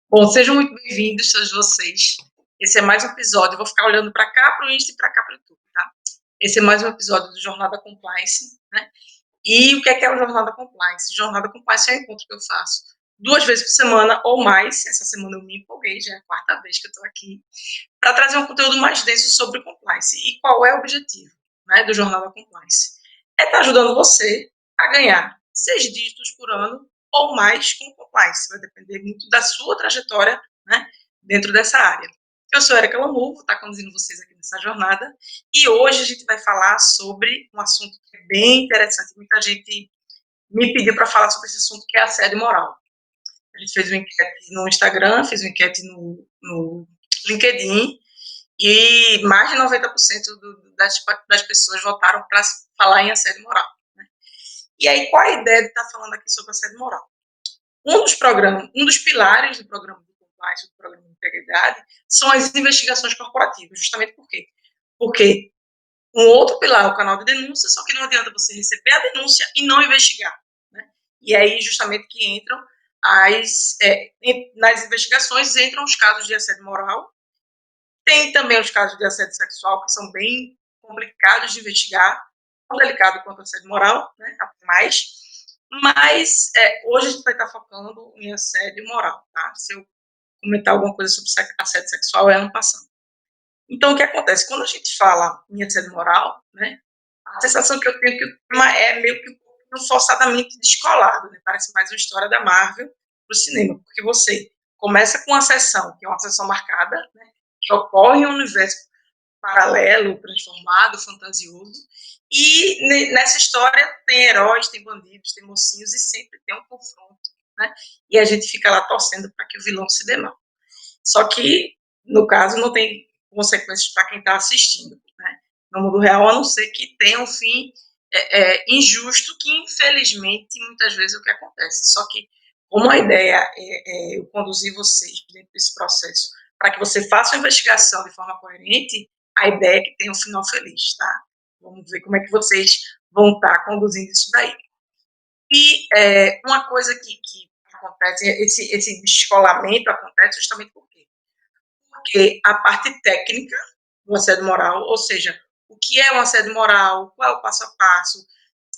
Bom, sejam muito bem-vindos, todos vocês. Esse é mais um episódio. Eu vou ficar olhando para cá, para o Insta e para cá, para o YouTube, tá? Esse é mais um episódio do Jornada Compliance, né? E o que é o Jornada Compliance? Jornada Compliance é um encontro que eu faço 2 vezes por semana ou mais. Essa semana eu me empolguei, já é a quarta vez que eu estou aqui, para trazer um conteúdo mais denso sobre compliance. E qual é o objetivo, né, do Jornada Compliance? É estar ajudando você a ganhar 6 dígitos por ano ou mais com compliance. Vai depender muito da sua trajetória, né, dentro dessa área. Eu sou Erika Lamu, vou estar conduzindo vocês aqui nessa jornada, e hoje a gente vai falar sobre um assunto que é bem interessante. Muita gente me pediu para falar sobre esse assunto, que é assédio moral. A gente fez uma enquete no Instagram, fez uma enquete no LinkedIn, e mais de 90% das pessoas votaram para falar em assédio moral. Né? E aí, qual a ideia de estar falando aqui sobre assédio moral? Um dos pilares do programa de compliance, do programa de integridade, são as investigações corporativas. Justamente por quê? Porque um outro pilar é o canal de denúncia, só que não adianta você receber a denúncia e não investigar. Né? E aí, justamente, que entram nas investigações, entram os casos de assédio moral. Tem também os casos de assédio sexual, que são bem complicados de investigar, tão delicado quanto assédio moral, né, mais. Mas hoje a gente vai estar focando em assédio moral, tá? Se eu comentar alguma coisa sobre assédio sexual, é ano passado. Então, o que acontece? Quando a gente fala em assédio moral, né, a sensação que eu tenho é que o tema é meio que forçadamente descolado, né? Parece mais uma história da Marvel para o cinema, porque você começa com uma sessão, que é uma sessão marcada, né, que ocorre em um universo paralelo, transformado, fantasioso, e nessa história tem heróis, tem bandidos, tem mocinhos, e sempre tem um confronto, né? E a gente fica lá torcendo para que o vilão se dê mal. Só que, no caso, não tem consequências para quem está assistindo, né? No mundo real, a não ser que tenha um fim injusto, que infelizmente muitas vezes é o que acontece. Só que, como a ideia é eu conduzir vocês dentro desse processo para que você faça a investigação de forma coerente, a ideia é que tenha um final feliz, tá? Vamos ver como é que vocês vão estar conduzindo isso daí. E uma coisa que acontece, esse descolamento acontece justamente por quê? Porque a parte técnica do assédio moral, ou seja, o que é um assédio moral, qual é o passo a passo,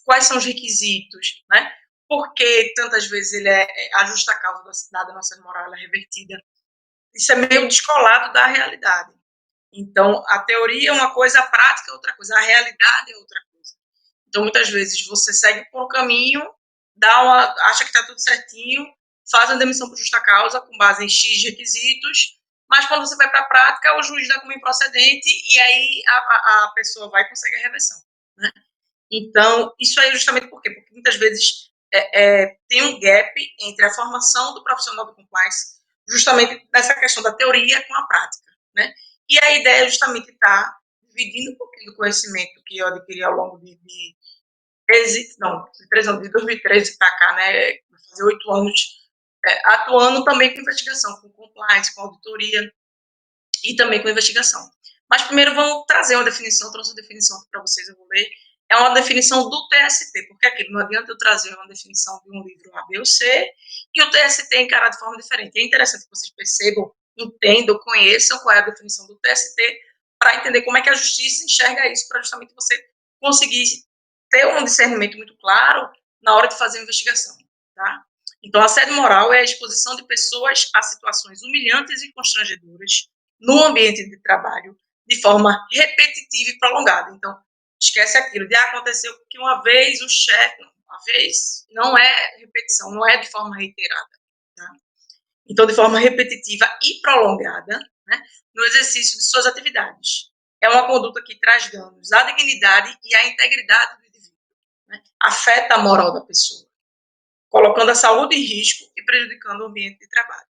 quais são os requisitos, né? Porque tantas vezes ele a justa causa da nossa moral ela é revertida. Isso é meio descolado da realidade. Então, a teoria é uma coisa, a prática é outra coisa, a realidade é outra coisa. Então, muitas vezes você segue por um caminho, acha que está tudo certinho, faz uma demissão por justa causa com base em X requisitos, mas quando você vai para a prática, o juiz dá como improcedente e aí a pessoa vai e consegue a reversão. Né? Então, isso aí justamente por quê? Porque muitas vezes tem um gap entre a formação do profissional do compliance, justamente nessa questão da teoria com a prática. Né? E a ideia é justamente estar dividindo um pouquinho do conhecimento que eu adquiri ao longo de 2013 para cá, né, vai fazer 8 anos, atuando também com investigação, com compliance, com auditoria e também com investigação. Mas primeiro vamos trazer uma definição, trouxe uma definição para vocês, eu vou ler. É uma definição do TST, porque aquilo não adianta eu trazer uma definição de um livro A, B ou C, e o TST é encarado de forma diferente. É interessante que vocês percebam, entendam, conheçam qual é a definição do TST, para entender como é que a justiça enxerga isso, para justamente você conseguir ter um discernimento muito claro na hora de fazer a investigação. Tá? Então, assédio moral é a exposição de pessoas a situações humilhantes e constrangedoras no ambiente de trabalho de forma repetitiva e prolongada. Então, esquece aquilo de aconteceu que uma vez o chefe, uma vez, não é repetição, não é de forma reiterada. Tá? Então, de forma repetitiva e prolongada, né, no exercício de suas atividades. É uma conduta que traz danos à dignidade e à integridade do indivíduo. Né? Afeta a moral da pessoa, colocando a saúde em risco e prejudicando o ambiente de trabalho.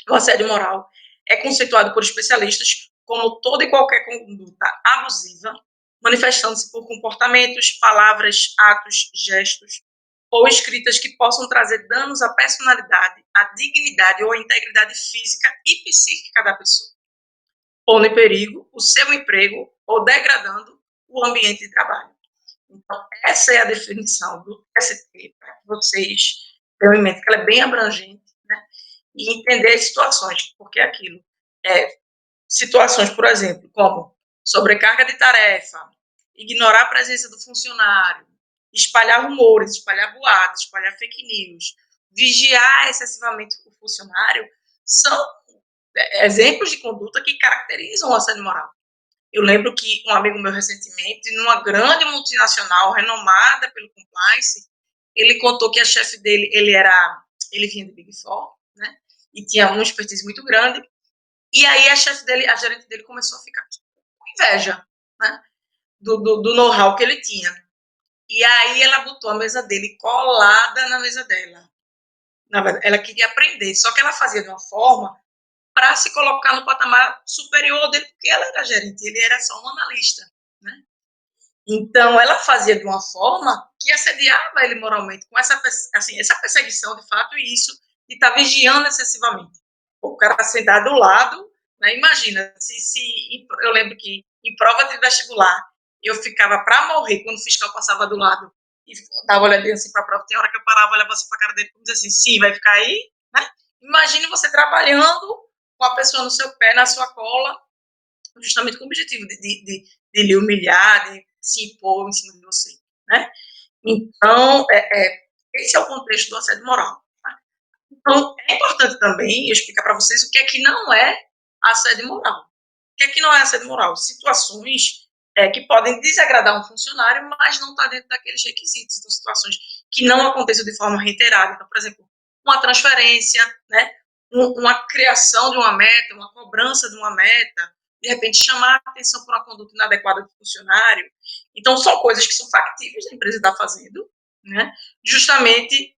O assédio moral é conceituado por especialistas como toda e qualquer conduta abusiva, manifestando-se por comportamentos, palavras, atos, gestos ou escritas que possam trazer danos à personalidade, à dignidade ou à integridade física e psíquica da pessoa, pondo em perigo o seu emprego ou degradando o ambiente de trabalho. Então, essa é a definição do TST, para que vocês tenham em mente que ela é bem abrangente, né? e entender as situações, porque é aquilo. Situações, por exemplo, como sobrecarga de tarefa, ignorar a presença do funcionário, espalhar rumores, espalhar boatos, espalhar fake news, vigiar excessivamente o funcionário, são exemplos de conduta que caracterizam o assédio moral. Eu lembro que um amigo meu recentemente, numa grande multinacional renomada pelo compliance, ele contou que a chefe dele, ele vinha do Big Four, né? E tinha uma expertise muito grande. E aí a chefe dele, a gerente dele começou a ficar com inveja, né? Do know-how que ele tinha. E aí ela botou a mesa dele colada na mesa dela. Na verdade, ela queria aprender, só que ela fazia de uma forma para se colocar no patamar superior dele, porque ela era gerente, ele era só um analista, né? Então, ela fazia de uma forma que assediava ele moralmente, com essa perseguição, de fato, e isso de estar vigiando excessivamente. O cara sentar do lado, né? Imagina, eu lembro que em prova de vestibular, eu ficava para morrer quando o fiscal passava do lado e dava olhadinha assim para a prova. Tem hora que eu parava, olhava assim para a cara dele e dizia assim, sim, vai ficar aí, né? Imagine você trabalhando com a pessoa no seu pé, na sua cola, justamente com o objetivo de lhe humilhar, de se impor em cima de você, né? Então, esse é o contexto do assédio moral. Tá? Então, é importante também eu explicar para vocês o que é que não é assédio moral. O que é que não é assédio moral? Situações que podem desagradar um funcionário, mas não está dentro daqueles requisitos. Então, situações que não aconteçam de forma reiterada. Então, por exemplo, uma transferência, né? Uma criação de uma meta, uma cobrança de uma meta, de repente chamar a atenção por uma conduta inadequada do funcionário. Então, são coisas que são factíveis da empresa estar fazendo, né? Justamente,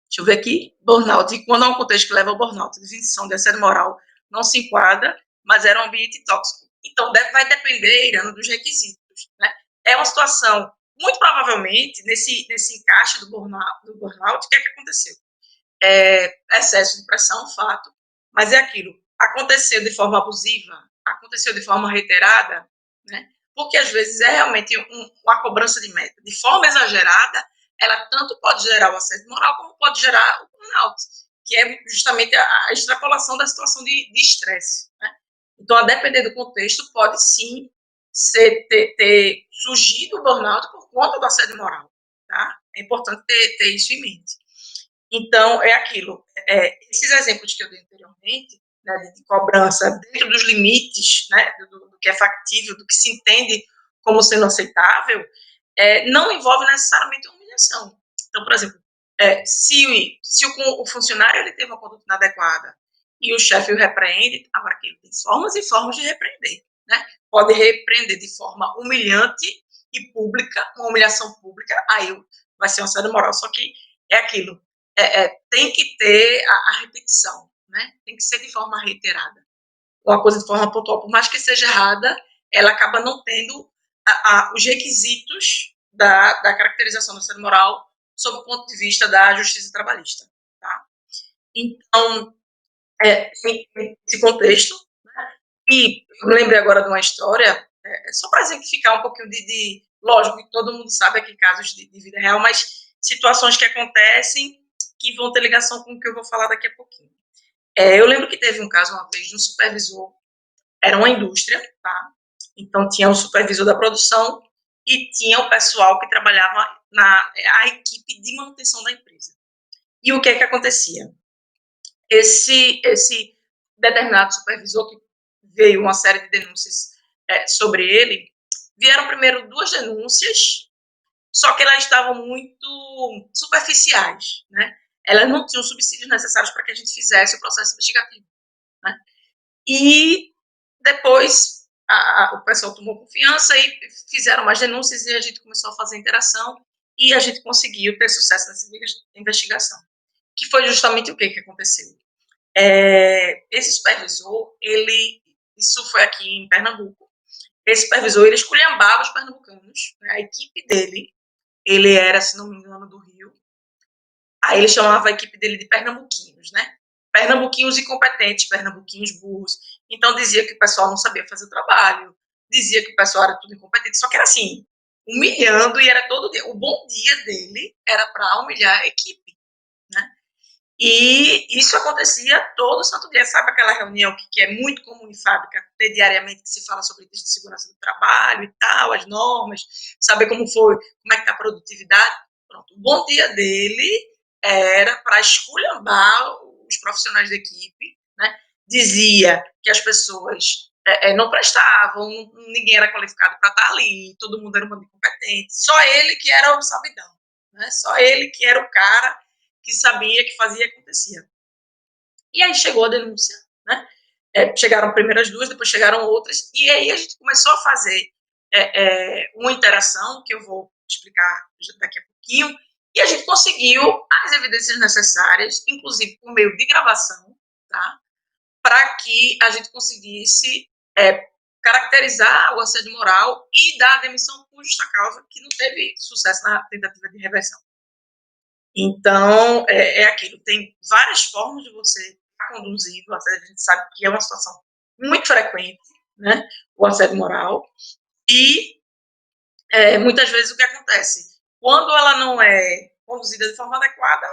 deixa eu ver aqui, burnout. E quando há um contexto que leva ao burnout, definição de assédio moral não se enquadra, mas era um ambiente tóxico. Então, vai depender, Irã, dos requisitos, né? É uma situação, muito provavelmente, nesse encaixe do burnout, o que é que aconteceu? Excesso de pressão, fato, mas é aquilo, aconteceu de forma abusiva, aconteceu de forma reiterada, né? Porque às vezes é realmente uma cobrança de meta. De forma exagerada, ela tanto pode gerar o assédio moral, como pode gerar o burnout, que é justamente a extrapolação da situação de estresse. Né? Então, a depender do contexto, pode sim ter surgido o burnout por conta do assédio moral. Tá? É importante ter isso em mente. Então, é aquilo. Esses exemplos que eu dei anteriormente, né, de cobrança dentro dos limites, né, do que é factível, do que se entende como sendo aceitável, não envolve necessariamente uma humilhação. Então, por exemplo, se o funcionário ele teve uma conduta inadequada e o chefe o repreende, agora que ele tem formas e formas de repreender. Né? Pode repreender de forma humilhante e pública, uma humilhação pública, aí vai ser um assédio moral. Só que é aquilo, tem que ter a repetição, né? Tem que ser de forma reiterada. Uma coisa de forma pontual, por mais que seja errada, ela acaba não tendo os requisitos da caracterização do assédio moral sob o ponto de vista da justiça trabalhista. Tá? Então, tem esse contexto. Né? E eu me lembrei agora de uma história, só para exemplificar um pouquinho lógico que todo mundo sabe aqui casos de vida real, mas situações que acontecem que vão ter ligação com o que eu vou falar daqui a pouquinho. Eu lembro que teve um caso uma vez de um supervisor, era uma indústria, tá? Então tinha o supervisor da produção e tinha o pessoal que trabalhava a equipe de manutenção da empresa. E o que é que acontecia? Esse determinado supervisor, que veio uma série de denúncias sobre ele, vieram primeiro 2 denúncias, só que elas estavam muito superficiais, né? Elas não tinham subsídios necessários para que a gente fizesse o processo investigativo, né? E depois o pessoal tomou confiança e fizeram mais denúncias e a gente começou a fazer interação e a gente conseguiu ter sucesso nessa investigação. Que foi justamente o que aconteceu. Esse supervisor, isso foi aqui em Pernambuco, esse supervisor, ele esculhambava os pernambucanos, né? A equipe dele, ele era, se não me engano, do Rio, aí ele chamava a equipe dele de pernambuquinhos, né? Pernambuquinhos incompetentes, pernambuquinhos burros, então dizia que o pessoal não sabia fazer o trabalho, dizia que o pessoal era tudo incompetente, só que era assim, humilhando, e era todo dia, o bom dia dele era para humilhar a equipe, né? E isso acontecia todo santo dia. Sabe aquela reunião que é muito comum em fábrica, ter diariamente, que se fala sobre a segurança do trabalho e tal, as normas, saber como foi, como é que está a produtividade. Pronto, o bom dia dele era para esculhambar os profissionais da equipe, né? Dizia que as pessoas não prestavam, ninguém era qualificado para estar ali, todo mundo era um bando incompetente, só ele que era o sabidão, né? Só ele que era o cara que sabia, que fazia e acontecia. E aí chegou a denúncia, né? Chegaram primeiro as duas, depois chegaram outras, e aí a gente começou a fazer uma interação, que eu vou explicar daqui a pouquinho, e a gente conseguiu as evidências necessárias, inclusive por meio de gravação, tá? Para que a gente conseguisse caracterizar o assédio moral e dar a demissão por justa causa, que não teve sucesso na tentativa de reversão. Então, aquilo. Tem várias formas de você estar conduzindo o assédio. A gente sabe que é uma situação muito frequente, né? O assédio moral. E, muitas vezes, o que acontece? Quando ela não é conduzida de forma adequada,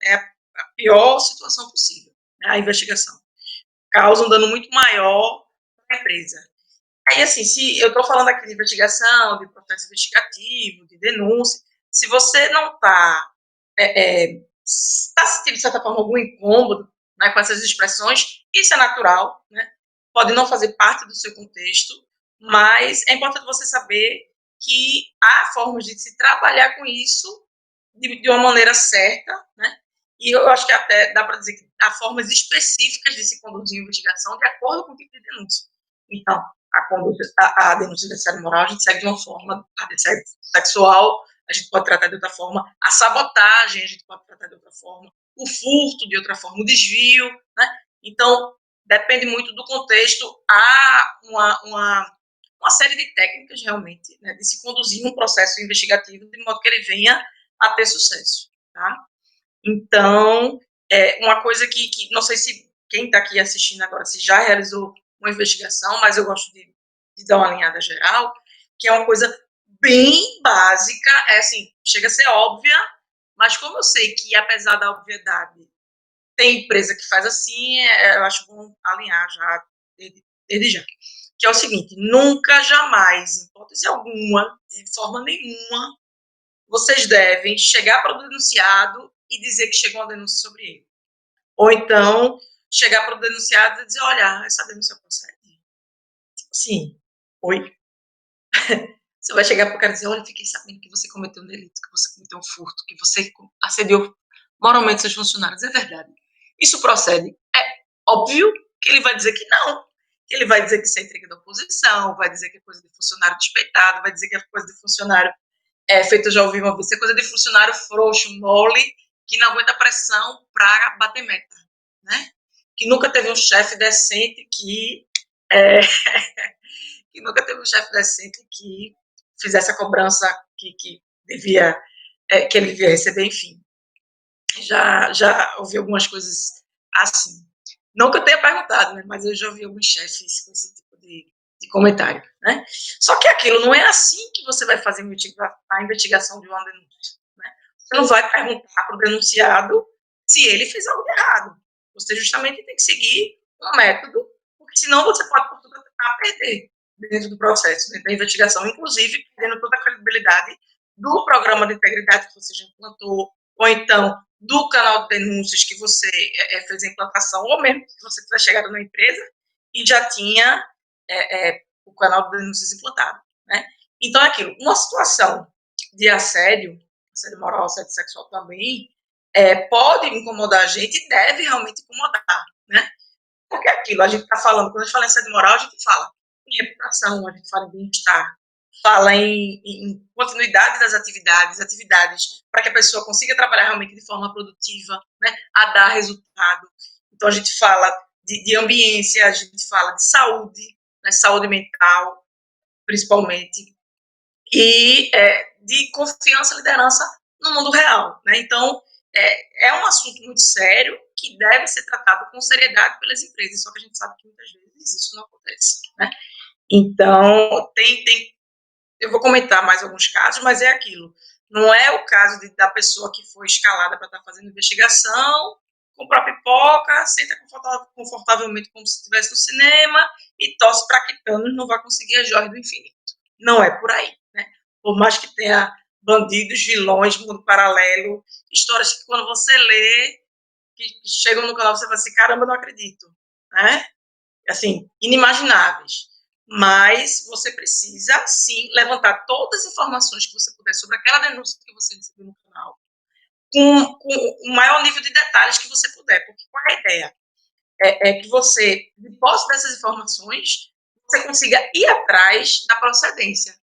é a pior situação possível, né? A investigação. Causa um dano muito maior para a empresa. Aí, assim, se eu estou falando aqui de investigação, de processo investigativo, de denúncia, se você não está sentindo, de certa forma, algum incômodo, né, com essas expressões, isso é natural, né? Pode não fazer parte do seu contexto, mas é importante você saber que há formas de se trabalhar com isso de uma maneira certa, né? E eu acho que até dá para dizer que há formas específicas de se conduzir a investigação de acordo com o tipo de denúncia. Então, a denúncia de assédio moral, a gente segue de uma forma, a de assédio sexual, a gente pode tratar de outra forma, a sabotagem, a gente pode tratar de outra forma, o furto de outra forma, o desvio, né? Então, depende muito do contexto. Há uma série de técnicas, realmente, né, de se conduzir um processo investigativo de modo que ele venha a ter sucesso, tá? Então, uma coisa que não sei se quem está aqui assistindo agora se já realizou uma investigação, mas eu gosto de dar uma alinhada geral, que é uma coisa bem básica, assim, chega a ser óbvia, mas como eu sei que, apesar da obviedade, tem empresa que faz assim, eu acho bom alinhar já, desde já. Que é o seguinte: nunca, jamais, em hipótese alguma, de forma nenhuma, vocês devem chegar para o denunciado e dizer que chegou uma denúncia sobre ele. Ou então, chegar para o denunciado e dizer: olha, essa denúncia procede. Sim. Oi? Você vai chegar para o cara e dizer: olha, fiquei sabendo que você cometeu um delito, que você cometeu um furto, que você assediou moralmente seus funcionários. É verdade. Isso procede. É óbvio que ele vai dizer que não. Que ele vai dizer que isso é intriga da oposição, vai dizer que é coisa de funcionário despeitado, vai dizer que é coisa de funcionário feito, eu já ouvi uma vez, é coisa de funcionário frouxo, mole, que não aguenta pressão para bater meta, né? Que nunca teve um chefe decente que nunca teve um chefe decente que fizesse a cobrança que devia, que ele devia receber, enfim. Já ouvi algumas coisas assim. Não que eu tenha perguntado, né? Mas eu já ouvi alguns chefes com esse tipo de comentário, né? Só que aquilo não é assim que você vai fazer a investigação de uma denúncia, né? Você não vai perguntar para o denunciado se ele fez algo de errado. Você justamente tem que seguir um método, porque senão você pode, por tudo, perder dentro do processo, dentro da investigação, inclusive perdendo toda a credibilidade do programa de integridade que você já implantou, ou então do canal de denúncias que você fez a implantação, ou mesmo se você tivesse chegado na empresa e já tinha o canal de denúncias implantado, né? Então, é aquilo. Uma situação de assédio moral, assédio sexual também, pode incomodar a gente e deve realmente incomodar, né? Porque aquilo, a gente está falando, quando a gente fala em assédio moral, a gente fala em reputação, a gente fala em bem-estar, fala em continuidade das atividades para que a pessoa consiga trabalhar realmente de forma produtiva, né, a dar resultado. Então, a gente fala de ambiência, a gente fala de saúde, né, saúde mental, principalmente, e de confiança e liderança no mundo real, né? Então, é um assunto muito sério que deve ser tratado com seriedade pelas empresas, só que a gente sabe que muitas vezes isso não acontece, né? Então, eu vou comentar mais alguns casos, mas é aquilo. Não é o caso da pessoa que foi escalada para estar fazendo investigação compra a pipoca, senta confortavelmente como se estivesse no cinema e torce para que Thanos não vá conseguir as joias do infinito. Não é por aí, né? Por mais que tenha bandidos, vilões, mundo paralelo, histórias que quando você lê, que chegam no canal, você fala assim, caramba, não acredito, né? Assim, inimagináveis. Mas você precisa, sim, levantar todas as informações que você puder sobre aquela denúncia que você recebeu no canal, com o maior nível de detalhes que você puder, porque qual é a ideia? É que você, de posse dessas informações, você consiga ir atrás da procedência.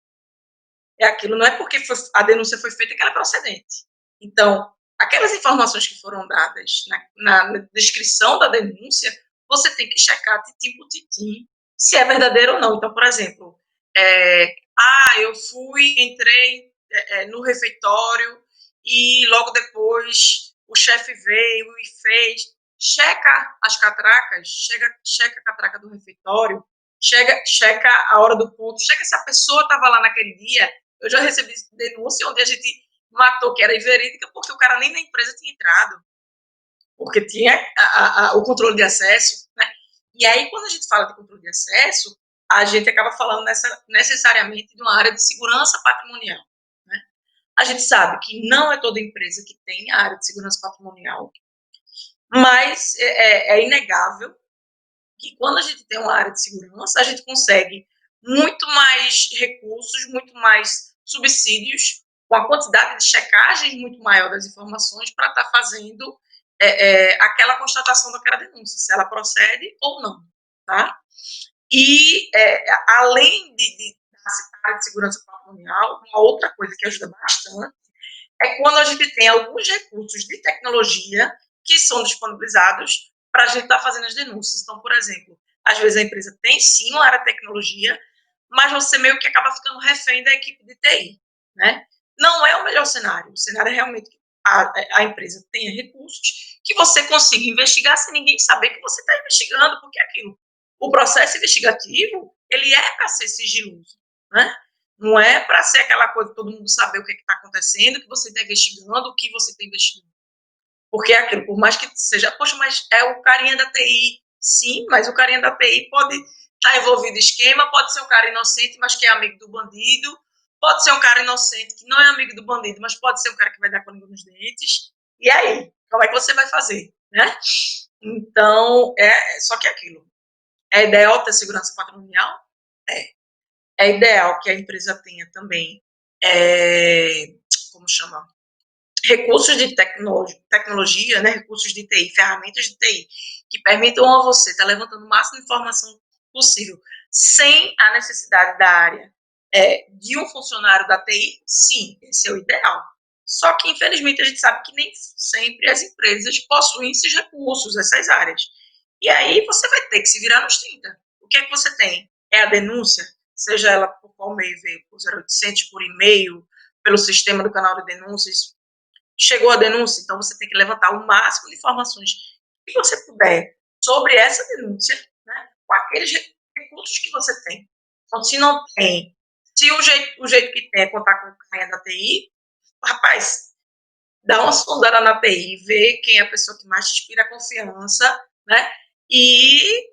É aquilo, não é porque a denúncia foi feita que ela é procedente. Então, aquelas informações que foram dadas na descrição da denúncia, você tem que checar titim por titim se é verdadeiro ou não. Então, por exemplo, eu entrei no refeitório e logo depois o chefe veio e fez. Checa as catracas, checa a catraca do refeitório, checa a hora do ponto, checa se a pessoa estava lá naquele dia. Eu já recebi denúncia onde a gente matou que era inverídica porque o cara nem na empresa tinha entrado, porque tinha o controle de acesso, né? E aí, quando a gente fala de controle de acesso, a gente acaba falando necessariamente de uma área de segurança patrimonial, né? A gente sabe que não é toda empresa que tem a área de segurança patrimonial, mas é inegável que quando a gente tem uma área de segurança, a gente consegue muito mais recursos, muito mais subsídios, com a quantidade de checagem muito maior das informações para estar fazendo aquela constatação daquela denúncia, se ela procede ou não, tá? E, além da área de segurança patrimonial, uma outra coisa que ajuda bastante é quando a gente tem alguns recursos de tecnologia que são disponibilizados para a gente estar fazendo as denúncias. Então, por exemplo, às vezes a empresa tem sim uma área de tecnologia, mas você meio que acaba ficando refém da equipe de TI, né? Não é o melhor cenário. O cenário é realmente que a empresa tenha recursos que você consiga investigar sem ninguém saber que você está investigando, porque aquilo, o processo investigativo, ele é para ser sigiloso, né? Não é para ser aquela coisa de todo mundo saber o que está acontecendo, que você está investigando, o que você está investigando. Porque é aquilo, por mais que seja, poxa, mas é o carinha da TI. Sim, mas o carinha da TI pode estar envolvido em esquema, pode ser um cara inocente, mas que é amigo do bandido, pode ser um cara inocente que não é amigo do bandido, mas pode ser um cara que vai dar com a língua nos dentes. E aí, como é que você vai fazer, né? Então, só que é aquilo. É ideal ter segurança patrimonial? É ideal que a empresa tenha também, como chama? Recursos de tecnologia, né, recursos de TI, ferramentas de TI, que permitam a você estar levantando o máximo de informação possível, sem a necessidade da área de um funcionário da TI, sim, esse é o ideal. Só que, infelizmente, a gente sabe que nem sempre as empresas possuem esses recursos, essas áreas. E aí você vai ter que se virar nos 30. O que é que você tem? É a denúncia, seja ela por qual meio veio, por 0800, por e-mail, pelo sistema do canal de denúncias. Chegou a denúncia, então você tem que levantar o máximo de informações que você puder sobre essa denúncia, né, com aqueles recursos que você tem. Então, se não tem, se o jeito que tem é contar com o carinha da TI, rapaz, dá uma sondada na TI, vê quem é a pessoa que mais te inspira confiança, né, e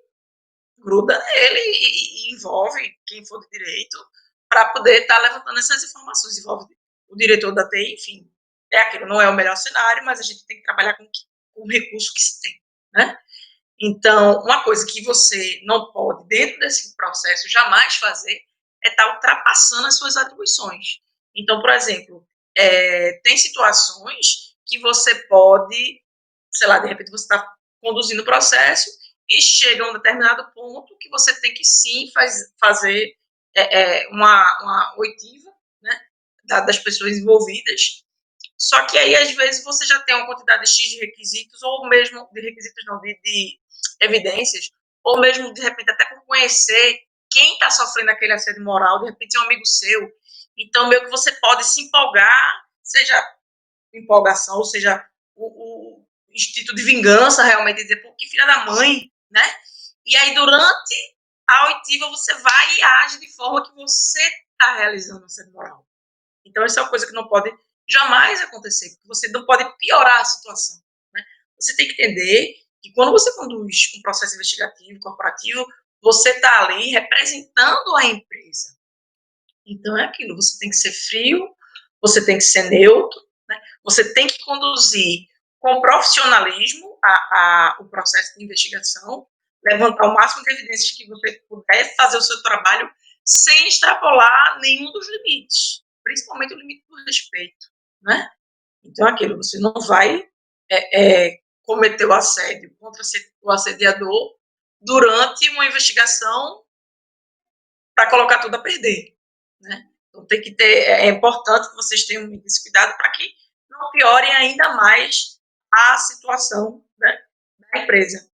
gruda nele e envolve quem for do direito para poder estar levantando essas informações. Envolve o diretor da TI, enfim. É aquilo, não é o melhor cenário, mas a gente tem que trabalhar com o recurso que se tem, né? Então, uma coisa que você não pode, dentro desse processo, jamais fazer é estar ultrapassando as suas atribuições. Então, por exemplo, tem situações que você pode, sei lá, de repente você está conduzindo o processo e chega a um determinado ponto que você tem que sim fazer uma oitiva, né, das pessoas envolvidas. Só que aí, às vezes, você já tem uma quantidade X de requisitos, ou mesmo de requisitos não, de evidências, ou mesmo, de repente, até por conhecer quem está sofrendo aquele assédio moral, de repente é um amigo seu. Então, meio que você pode se empolgar, seja empolgação, ou seja, o instinto de vingança, realmente, dizer, pô, que filha da mãe, né? E aí, durante a oitiva, você vai e age de forma que você está realizando o assédio moral. Então, isso é uma coisa que não pode jamais acontecer, porque você não pode piorar a situação, né? Você tem que entender que quando você conduz um processo investigativo, corporativo, você está ali representando a empresa. Então, é aquilo, você tem que ser frio, você tem que ser neutro, né? Você tem que conduzir com profissionalismo o processo de investigação, levantar o máximo de evidências que você puder, fazer o seu trabalho sem extrapolar nenhum dos limites, principalmente o limite do respeito, né? Então, aquilo, você não vai cometer o assédio contra o assediador durante uma investigação para colocar tudo a perder, né? Então, tem que ter, é importante que vocês tenham esse cuidado para que não piorem ainda mais a situação, né, da empresa.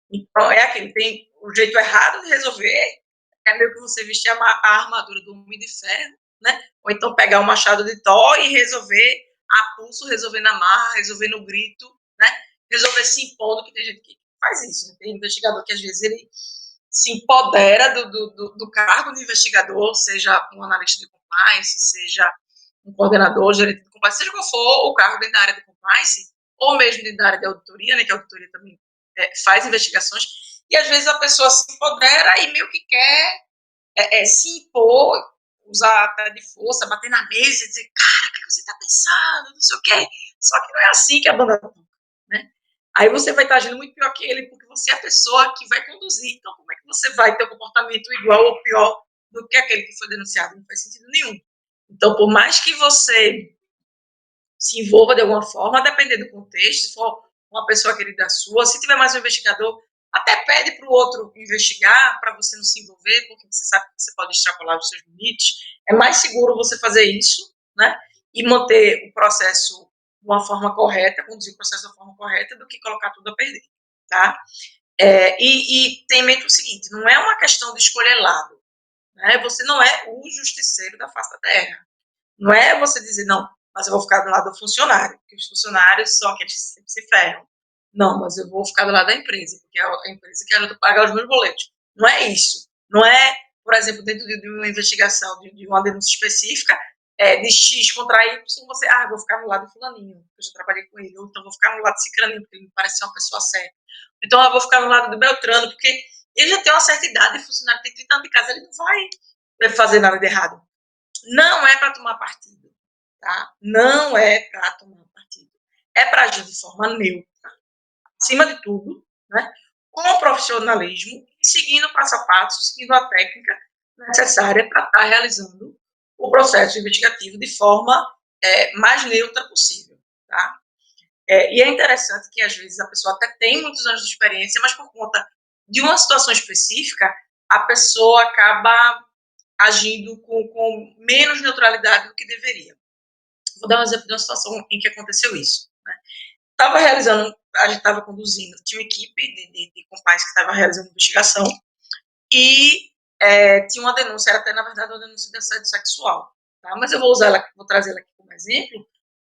Então, é aquele, tem o jeito errado de resolver, é meio que você vestir a armadura do Homem de Ferro, né? Ou então pegar o machado de Thor e resolver a pulso, resolver na marra, resolver no grito, né? Resolver se impondo, que tem gente que faz isso, né? Tem investigador que às vezes ele se empodera do cargo de investigador, seja um analista de compliance, seja um coordenador, gerente de compliance, seja qual for o cargo dentro da área de compliance, ou mesmo dentro da área de auditoria, né, que a auditoria também faz investigações, e às vezes a pessoa se empodera e meio que quer se impor, usar até de força, bater na mesa e dizer, cara, o que você está pensando, não sei o quê. Só que não é assim que a banda toca, né? Aí você vai estar agindo muito pior que ele, porque você é a pessoa que vai conduzir. Então, como é que você vai ter um comportamento igual ou pior do que aquele que foi denunciado? Não faz sentido nenhum. Então, por mais que você se envolva de alguma forma, a depender do contexto, se for uma pessoa querida sua, se tiver mais um investigador, até pede para o outro investigar, para você não se envolver, porque você sabe que você pode extrapolar os seus limites. É mais seguro você fazer isso, né? E manter o processo de uma forma correta, conduzir o processo da forma correta, do que colocar tudo a perder, tá? E tem em mente o seguinte, não é uma questão de escolher lado, né? Você não é o justiceiro da face da terra. Não é você dizer, não, mas eu vou ficar do lado do funcionário, porque os funcionários são aqueles que sempre se ferram. Não, mas eu vou ficar do lado da empresa, porque é a empresa que ajuda a pagar os meus boletos. Não é isso. Não é, por exemplo, dentro de uma investigação, de uma denúncia específica, de X contra Y, você, vou ficar no lado do fulaninho, porque eu já trabalhei com ele, ou então vou ficar no lado do cicraninho, porque ele me parece ser uma pessoa séria. Então eu vou ficar no lado do Beltrano, porque ele já tem uma certa idade, de funcionário tem 30 anos de casa, ele não vai fazer nada de errado. Não é para tomar partido, tá? Não é para tomar partido. É para agir de forma neutra, acima de tudo, né? Com profissionalismo, seguindo passo a passo, seguindo a técnica necessária para estar realizando o processo investigativo de forma mais neutra possível, tá? E é interessante que, às vezes, a pessoa até tem muitos anos de experiência, mas por conta de uma situação específica, a pessoa acaba agindo com menos neutralidade do que deveria. Vou dar um exemplo de uma situação em que aconteceu isso. Né? Estava realizando, a gente estava conduzindo, tinha uma equipe de compliance que estava realizando investigação e tinha uma denúncia, era até, na verdade, uma denúncia de assédio sexual. Tá? Mas eu vou trazer ela aqui como exemplo,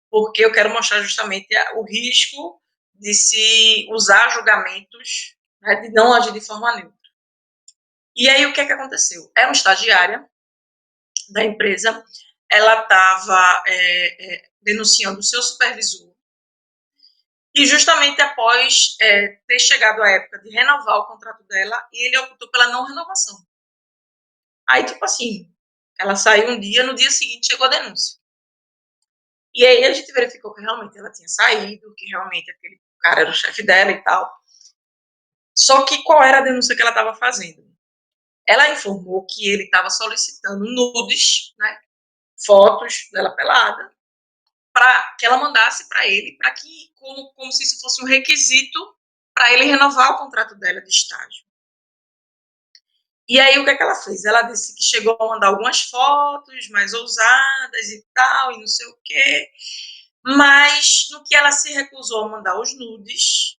porque eu quero mostrar justamente o risco de se usar julgamentos, né, de não agir de forma neutra. E aí, o que é que aconteceu? Era uma estagiária da empresa, ela estava denunciando o seu supervisor, e justamente após ter chegado a época de renovar o contrato dela, ele optou pela não renovação. Aí, tipo assim, ela saiu um dia, no dia seguinte chegou a denúncia. E aí a gente verificou que realmente ela tinha saído, que realmente aquele cara era o chefe dela e tal. Só que qual era a denúncia que ela estava fazendo? Ela informou que ele estava solicitando nudes, né, fotos dela pelada, para que ela mandasse para ele, para que, como se isso fosse um requisito para ele renovar o contrato dela de estágio. E aí, o que é que ela fez? Ela disse que chegou a mandar algumas fotos mais ousadas e tal, e não sei o quê, mas no que ela se recusou a mandar os nudes,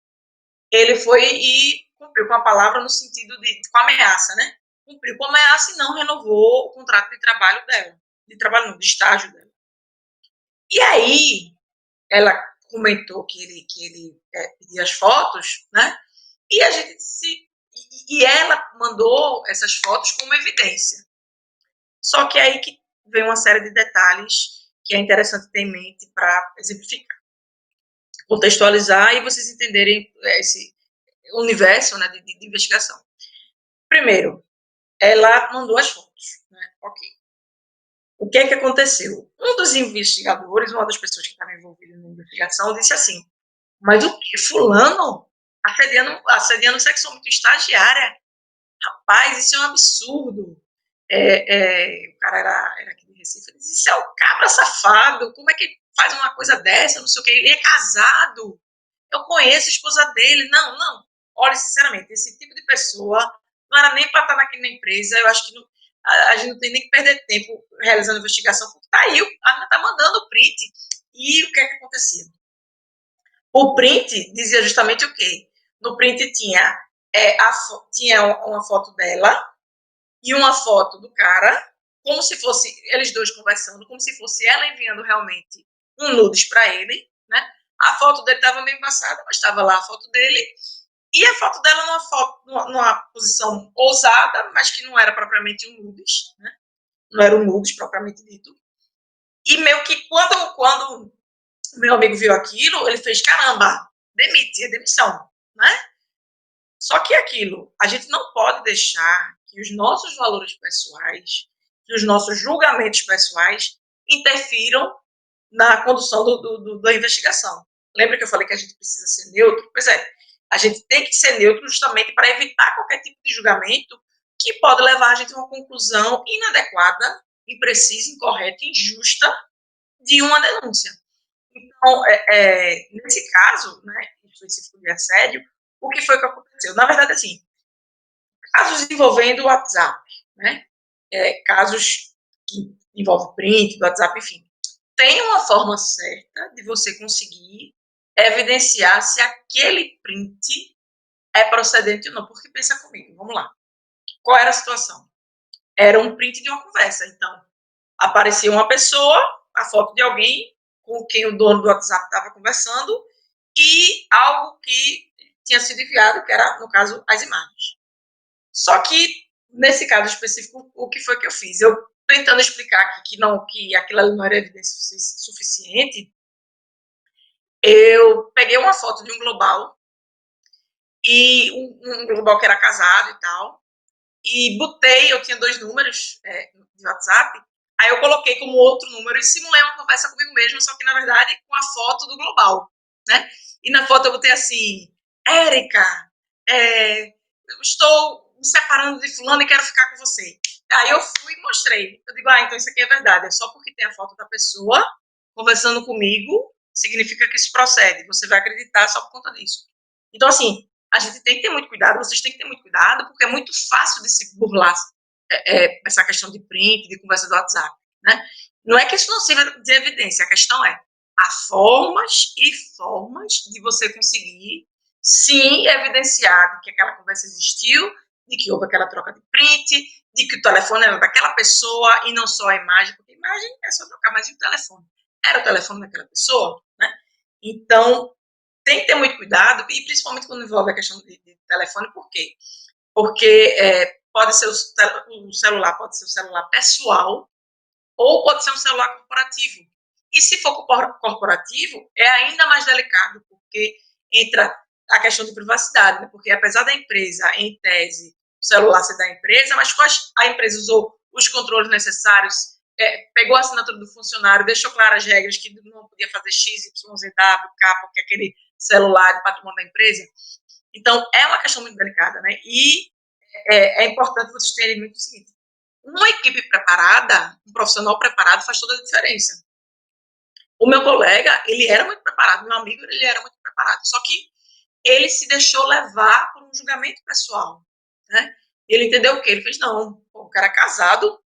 ele foi e cumpriu com a palavra no sentido com ameaça, né? Cumpriu com a ameaça e não renovou o contrato de trabalho dela, de estágio dela. E aí, ela comentou que ele pedia as fotos, né? E a gente e ela mandou essas fotos como evidência. Só que aí que vem uma série de detalhes que é interessante ter em mente para exemplificar. contextualizar e vocês entenderem esse universo, né, de investigação. Primeiro, ela mandou as fotos, né? Ok. O que é que aconteceu? Um dos investigadores, uma das pessoas que estava envolvida na investigação, disse assim: mas o que? Fulano assediando sexualmente estagiária? Rapaz, isso é um absurdo. O cara era aqui de Recife, ele disse: isso é um cabra safado, como é que faz uma coisa dessa? Não sei o que, ele é casado, eu conheço a esposa dele. Não, não. Olha, sinceramente, esse tipo de pessoa não era nem para estar naquela empresa. Eu acho que a gente não tem nem que perder tempo realizando investigação, porque tá aí, a Ana tá mandando o print. E o que é que acontecia? O print dizia justamente o quê? No print tinha uma foto dela e uma foto do cara, como se fosse eles dois conversando, como se fosse ela enviando realmente um nudes para ele, né? A foto dele estava meio embaçada, mas estava lá a foto dele. E a foto dela numa posição ousada, mas que não era propriamente um nudes, né? Não era um nudes propriamente dito. E meio que quando meu amigo viu aquilo, ele fez: caramba, demite, é demissão, né? Só que aquilo, a gente não pode deixar que os nossos valores pessoais, que os nossos julgamentos pessoais interfiram na condução da investigação. Lembra que eu falei que a gente precisa ser neutro? Pois é, a gente tem que ser neutro justamente para evitar qualquer tipo de julgamento que pode levar a gente a uma conclusão inadequada, imprecisa, incorreta, injusta de uma denúncia. Então, nesse caso, né, específico de assédio, o que foi que aconteceu? Na verdade, assim, casos envolvendo o WhatsApp, né, casos que envolvem print do WhatsApp, enfim, tem uma forma certa de você conseguir evidenciar se aquele print é procedente ou não. Porque pensa comigo, vamos lá. Qual era a situação? Era um print de uma conversa. Então, aparecia uma pessoa, a foto de alguém com quem o dono do WhatsApp estava conversando e algo que tinha sido enviado, que era, no caso, as imagens. Só que, nesse caso específico, o que foi que eu fiz? Eu, tentando explicar que aquilo ali não era evidência suficiente, eu peguei uma foto de um global, e um global que era casado e tal, e botei, eu tinha 2 números de WhatsApp, aí eu coloquei como outro número e simulei uma conversa comigo mesmo, só que na verdade com a foto do global, né? E na foto eu botei assim: Érica, eu estou me separando de fulano e quero ficar com você. Aí eu fui e mostrei. Eu digo: então isso aqui é verdade, é só porque tem a foto da pessoa conversando comigo, significa que isso procede, você vai acreditar só por conta disso. Então, assim, a gente tem que ter muito cuidado, vocês têm que ter muito cuidado, porque é muito fácil de se burlar essa questão de print, de conversa do WhatsApp, né? Não é que isso não sirva de evidência, a questão é há formas e formas de você conseguir, sim, evidenciar que aquela conversa existiu, de que houve aquela troca de print, de que o telefone era daquela pessoa e não só a imagem, porque a imagem é só trocar, mas e o telefone? Era o telefone daquela pessoa, né? Então, tem que ter muito cuidado, e principalmente quando envolve a questão de telefone, por quê? Porque pode ser o celular, pode ser o celular pessoal, ou pode ser um celular corporativo. E se for corporativo, é ainda mais delicado, porque entra a questão de privacidade, né? Porque apesar da empresa, em tese, o celular ser da empresa, mas a empresa usou os controles necessários, pegou a assinatura do funcionário, deixou claras as regras que não podia fazer X, Y, Z, W, K, porque aquele celular de patrimônio da empresa. Então, é uma questão muito delicada, né? E é importante vocês terem muito o seguinte: uma equipe preparada, um profissional preparado faz toda a diferença. O meu colega, ele era muito preparado, meu amigo, ele era muito preparado, só que ele se deixou levar por um julgamento pessoal, né? Ele entendeu o quê? Ele fez: não, o cara é casado,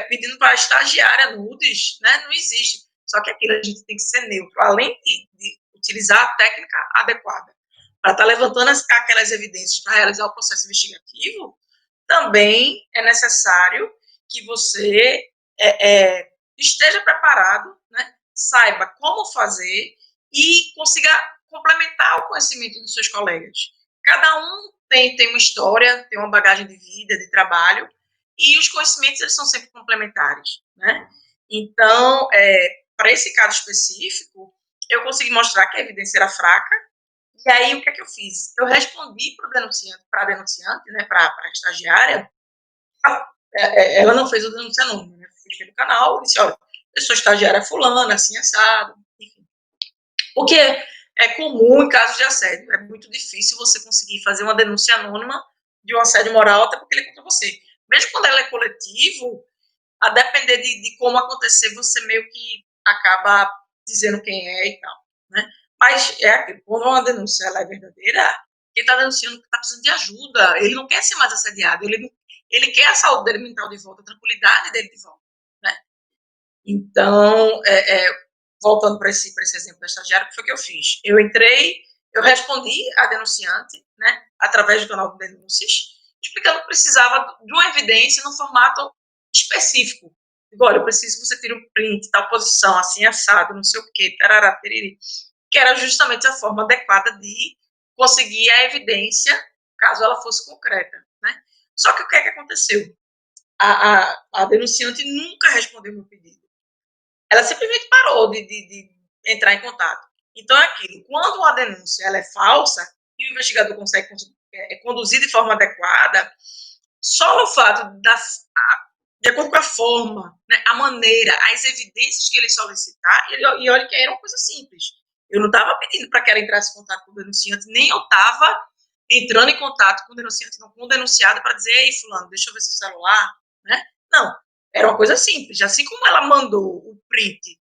pedindo para estagiária nudes, né? Não existe. Só que aquilo a gente tem que ser neutro, além de utilizar a técnica adequada para estar levantando aquelas evidências para realizar o processo investigativo, também é necessário que você esteja preparado, né? Saiba como fazer e consiga complementar o conhecimento dos seus colegas. Cada um tem uma história, tem uma bagagem de vida, de trabalho, e os conhecimentos eles são sempre complementares, né? Então, para esse caso específico, eu consegui mostrar que a evidência era fraca. E aí, o que é que eu fiz? Eu respondi para a denunciante, né, para a estagiária. Ela não fez o denúncia anônima, né? Fez no canal, disse, olha, eu sou estagiária fulana, assim, assado, enfim. Porque é comum em casos de assédio. É muito difícil você conseguir fazer uma denúncia anônima de um assédio moral, até porque ele é contra você. Mesmo quando ela é coletivo, a depender de como acontecer, você meio que acaba dizendo quem é e tal, né? Mas é aquilo, quando uma denúncia ela é verdadeira, quem está denunciando está precisando de ajuda, ele não quer ser mais assediado, ele quer a saúde dele mental de volta, a tranquilidade dele de volta, né? Então, voltando para esse exemplo da estagiária, o que foi que eu fiz? Eu entrei, eu respondi à denunciante, né, através do canal de denúncias, explicando que precisava de uma evidência no formato específico. Digo, olha, eu preciso que você tire um print, tal posição, assim, assado, não sei o quê, tarará, teriri, que era justamente a forma adequada de conseguir a evidência, caso ela fosse concreta, né? Só que o que é que aconteceu? A denunciante nunca respondeu meu pedido. Ela simplesmente parou de entrar em contato. Então, é aquilo. Quando uma denúncia ela é falsa e o investigador consegue conduzir de forma adequada, só no fato de acordo com a forma, né, a maneira, as evidências que ele solicitar, e olha que era uma coisa simples. Eu não estava pedindo para que ela entrasse em contato com o denunciante, nem eu estava entrando em contato com o denunciante, não, com o denunciado para dizer, ei, fulano, deixa eu ver seu celular, né? Não, era uma coisa simples. Assim como ela mandou o print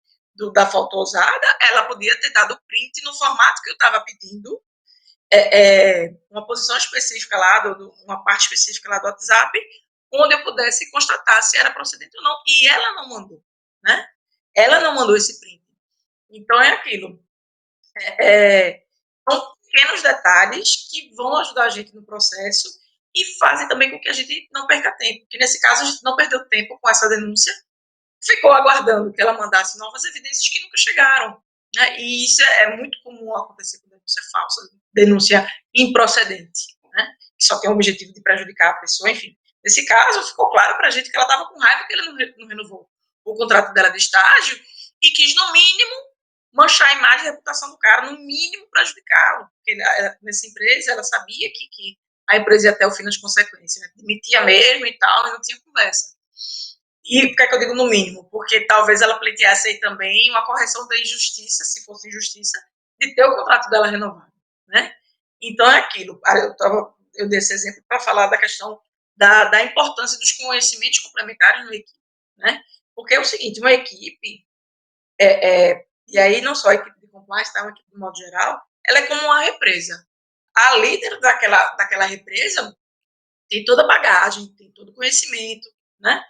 da foto usada, ela podia ter dado o print no formato que eu estava pedindo, uma posição específica lá, uma parte específica lá do WhatsApp, onde eu pudesse constatar se era procedente ou não. E ela não mandou, né? Ela não mandou esse print. Então, é aquilo. São pequenos detalhes que vão ajudar a gente no processo e fazem também com que a gente não perca tempo. Porque, nesse caso, a gente não perdeu tempo com essa denúncia, ficou aguardando que ela mandasse novas evidências que nunca chegaram. Né? E isso é muito comum acontecer com denúncia falsa, denúncia improcedente, né? Que só tem o objetivo de prejudicar a pessoa, enfim. Nesse caso, ficou claro para a gente que ela estava com raiva que ele não renovou o contrato dela de estágio e quis, no mínimo, manchar a imagem e a reputação do cara, no mínimo prejudicá-lo. Porque nessa empresa, ela sabia que a empresa ia até o fim das consequências, né? Demitia mesmo e tal, e não tinha conversa. E por que é que eu digo no mínimo? Porque talvez ela pleiteasse aí também uma correção da injustiça, se fosse injustiça, de ter o contrato dela renovado, né? Então é aquilo. Eu dei esse exemplo para falar da questão da importância dos conhecimentos complementares na equipe, né? Porque é o seguinte, uma equipe, e aí não só a equipe de compliance, tá? Uma equipe de modo geral, ela é como uma represa. A líder daquela represa tem toda a bagagem, tem todo o conhecimento, né?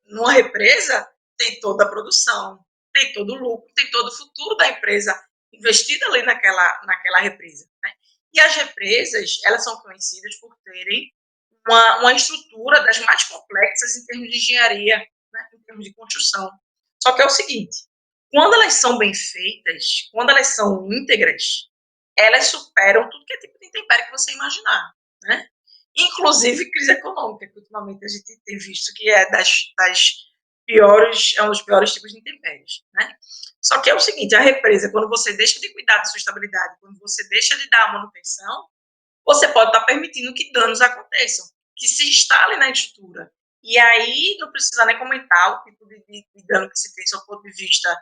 Numa represa, tem toda a produção, tem todo o lucro, tem todo o futuro da empresa investido ali naquela represa, né? E as represas, elas são conhecidas por terem uma estrutura das mais complexas em termos de engenharia, né? Em termos de construção. Só que é o seguinte, quando elas são bem feitas, quando elas são íntegras, elas superam tudo que é tipo de intempérie que você imaginar, né? Inclusive crise econômica, que ultimamente a gente tem visto que é é um dos piores tipos de intempéries, né? Só que é o seguinte, a represa, quando você deixa de cuidar da sua estabilidade, quando você deixa de dar a manutenção, você pode estar permitindo que danos aconteçam, que se instalem na estrutura. E aí não precisa nem comentar o tipo de dano que se tem do ponto de vista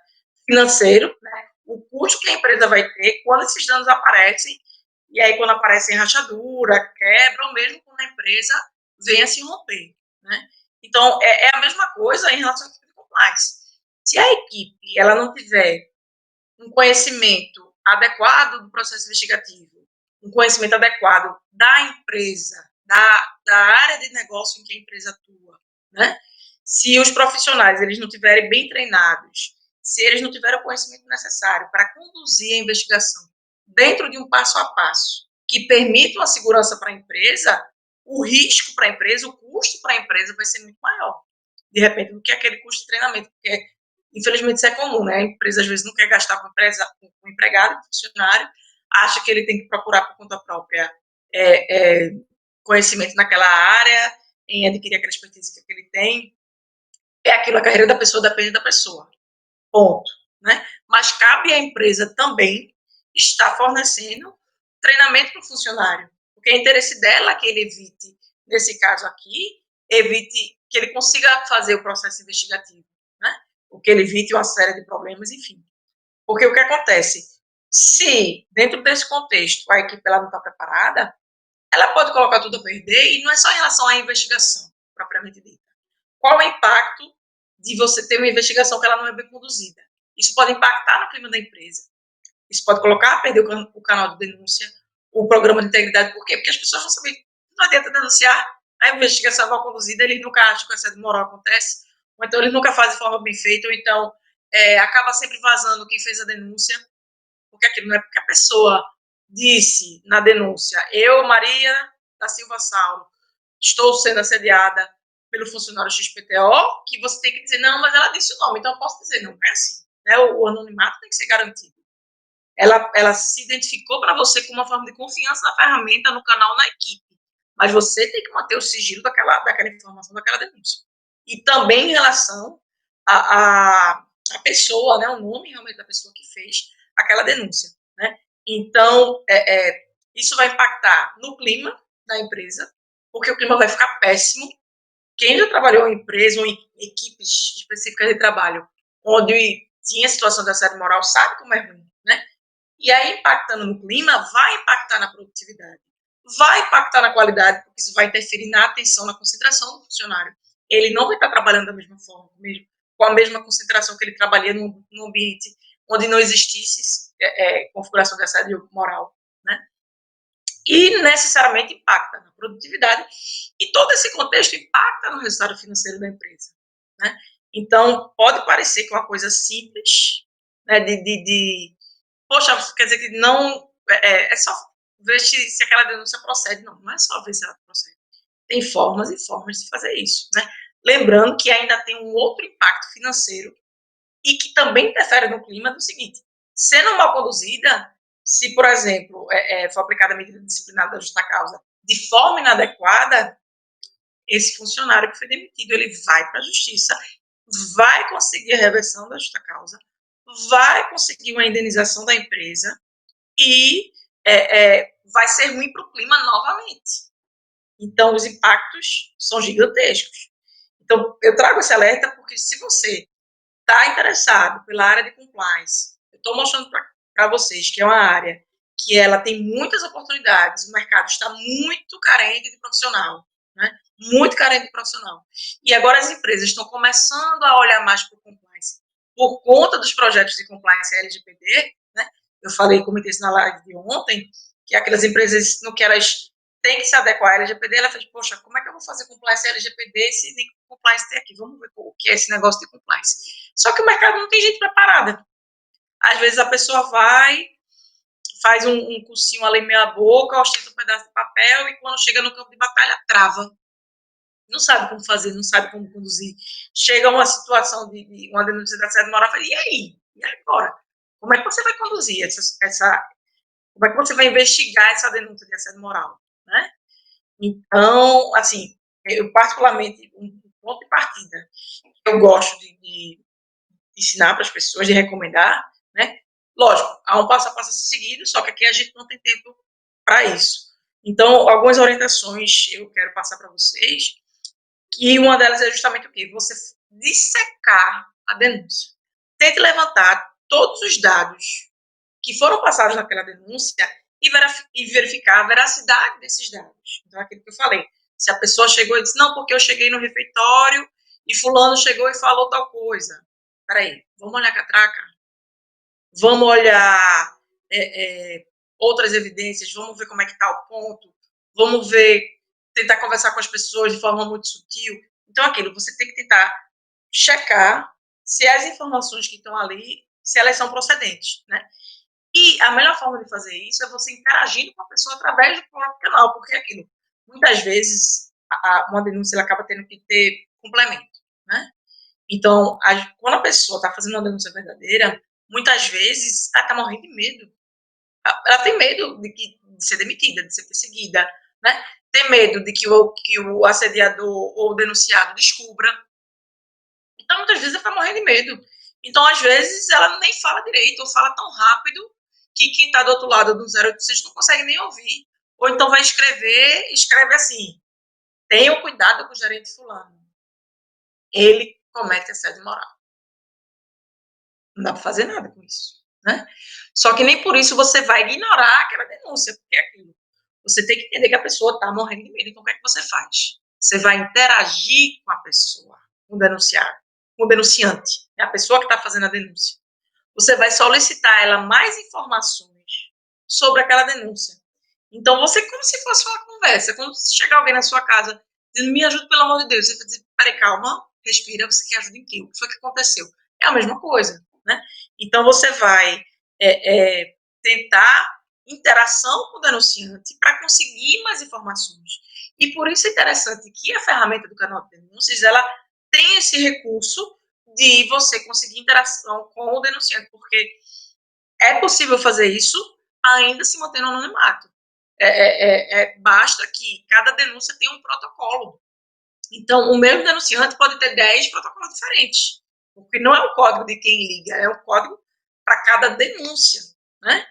financeiro, né? O custo que a empresa vai ter quando esses danos aparecem, e aí quando aparecem rachadura, quebra, ou mesmo quando a empresa vem a se romper, né? Então, é a mesma coisa em relação à equipe de compliance. Se a equipe ela não tiver um conhecimento adequado do processo investigativo, um conhecimento adequado da empresa, da área de negócio em que a empresa atua, né? Se os profissionais eles não tiverem bem treinados, se eles não tiverem o conhecimento necessário para conduzir a investigação dentro de um passo a passo que permita uma segurança para a empresa, o risco para a empresa, o custo para a empresa vai ser muito maior, de repente, do que aquele custo de treinamento, porque infelizmente isso é comum, né? A empresa às vezes não quer gastar com empregado, com funcionário, acha que ele tem que procurar por conta própria conhecimento naquela área, em adquirir aquela expertise que ele tem. É aquilo, a carreira da pessoa depende da pessoa. Ponto. né? Mas cabe à empresa também estar fornecendo treinamento para o funcionário, porque é interesse dela que ele evite, nesse caso aqui, evite que ele consiga fazer o processo investigativo, né? O que ele evite uma série de problemas, enfim. Porque o que acontece? Se, dentro desse contexto, a equipe ela não está preparada, ela pode colocar tudo a perder, e não é só em relação à investigação, propriamente dita. Qual é o impacto de você ter uma investigação que ela não é bem conduzida? Isso pode impactar no clima da empresa. Isso pode colocar a perder o canal de denúncia, o programa de integridade. Por quê? Porque as pessoas vão saber que não adianta denunciar, a investigação mal conduzida, eles nunca acham que assédio moral acontece, ou então eles nunca fazem de forma bem feita, ou então acaba sempre vazando quem fez a denúncia, porque aquilo não é porque a pessoa disse na denúncia, eu, Maria da Silva Saulo, estou sendo assediada pelo funcionário XPTO, que você tem que dizer, não, mas ela disse o nome, então eu posso dizer, não é assim. Né? O anonimato tem que ser garantido. Ela se identificou para você com uma forma de confiança na ferramenta, no canal, na equipe. Mas você tem que manter o sigilo daquela informação, daquela denúncia. E também em relação à pessoa, né, o nome realmente da pessoa que fez aquela denúncia. Né? Então, isso vai impactar no clima da empresa, porque o clima vai ficar péssimo. Quem já trabalhou em empresa ou em equipes específicas de trabalho, onde tinha situação de assédio moral, sabe como é ruim, né? E aí, impactando no clima, vai impactar na produtividade, vai impactar na qualidade, porque isso vai interferir na atenção, na concentração do funcionário. Ele não vai estar trabalhando da mesma forma, mesmo, com a mesma concentração que ele trabalharia num ambiente onde não existisse configuração de assédio moral, né? E necessariamente impacta na produtividade, e todo esse contexto impacta no resultado financeiro da empresa, né? Então, pode parecer que é uma coisa simples, né, poxa, quer dizer que não, é só ver se aquela denúncia procede. Não, não é só ver se ela procede. Tem formas e formas de fazer isso, né? Lembrando que ainda tem um outro impacto financeiro e que também interfere no clima do seguinte, sendo mal conduzida, se, por exemplo, for aplicada a medida disciplinar da justa causa de forma inadequada, esse funcionário que foi demitido, ele vai para a justiça, vai conseguir a reversão da justa causa, vai conseguir uma indenização da empresa e vai ser ruim para o clima novamente. Então, os impactos são gigantescos. Então, eu trago esse alerta porque se você está interessado pela área de compliance, eu estou mostrando para vocês que é uma área que ela tem muitas oportunidades, o mercado está muito carente de profissional, né? Muito carente de profissional. E agora as empresas estão começando a olhar mais para o compliance por conta dos projetos de compliance LGPD, né? Eu falei, comentei isso na live de ontem, que aquelas empresas, no que elas têm que se adequar à LGPD, ela fez, poxa, como é que eu vou fazer compliance LGPD se nem compliance tem aqui? Vamos ver o que é esse negócio de compliance. Só que o mercado não tem gente preparada. Às vezes a pessoa vai, faz um cursinho ali meia boca, ostenta um pedaço de papel e quando chega no campo de batalha, trava. Não sabe como fazer, não sabe como conduzir. Chega uma situação de uma denúncia de assédio moral, fala, e aí? E agora? Como é que você vai conduzir como é que você vai investigar essa denúncia de assédio moral, né? Então, assim, eu particularmente, um ponto de partida, eu gosto de ensinar para as pessoas, de recomendar, né? Lógico, há um passo a passo a ser seguido, só que aqui a gente não tem tempo para isso. Então, algumas orientações eu quero passar para vocês, que uma delas é justamente o quê? Você dissecar a denúncia. Tente levantar todos os dados que foram passados naquela denúncia e verificar a veracidade desses dados. Então, aquilo que eu falei. Se a pessoa chegou e disse, não, porque eu cheguei no refeitório e fulano chegou e falou tal coisa. Peraí, vamos olhar a catraca? Vamos olhar outras evidências, vamos ver como é que está o ponto, vamos ver, tentar conversar com as pessoas de forma muito sutil. Então, aquilo, você tem que tentar checar se as informações que estão ali, se elas são procedentes, né? E a melhor forma de fazer isso é você interagindo com a pessoa através do próprio canal, porque é aquilo, muitas vezes, uma denúncia ela acaba tendo que ter complemento, né? Então, quando a pessoa está fazendo uma denúncia verdadeira, muitas vezes ela está morrendo de medo. Ela tem medo de ser demitida, de ser perseguida, né? Tem medo de que o assediador ou o denunciado descubra. Então, muitas vezes ela está morrendo de medo. Então, às vezes, ela nem fala direito, ou fala tão rápido que quem está do outro lado do 0800 não consegue nem ouvir. Ou então vai escrever, escreve assim: tenham cuidado com o gerente fulano. Ele comete assédio moral. Não dá para fazer nada com isso, né? Só que nem por isso você vai ignorar aquela denúncia, porque é aquilo. Você tem que entender que a pessoa está morrendo de medo. Então, o que é que você faz? Você vai interagir com a pessoa, com o denunciado, com o denunciante, é a pessoa que está fazendo a denúncia. Você vai solicitar ela mais informações sobre aquela denúncia. Então, você, como se fosse uma conversa, quando chegar alguém na sua casa dizendo, me ajuda, pelo amor de Deus, você vai dizer, peraí, calma, respira, você quer ajuda em quê? O que foi que aconteceu? É a mesma coisa, né? Então, você vai tentar interação com o denunciante para conseguir mais informações. E por isso é interessante que a ferramenta do canal de denúncias, ela tem esse recurso de você conseguir interação com o denunciante, porque é possível fazer isso ainda se mantendo no anonimato. Basta que cada denúncia tenha um protocolo. Então, o mesmo denunciante pode ter 10 protocolos diferentes, porque não é o código de quem liga, é o código para cada denúncia, né?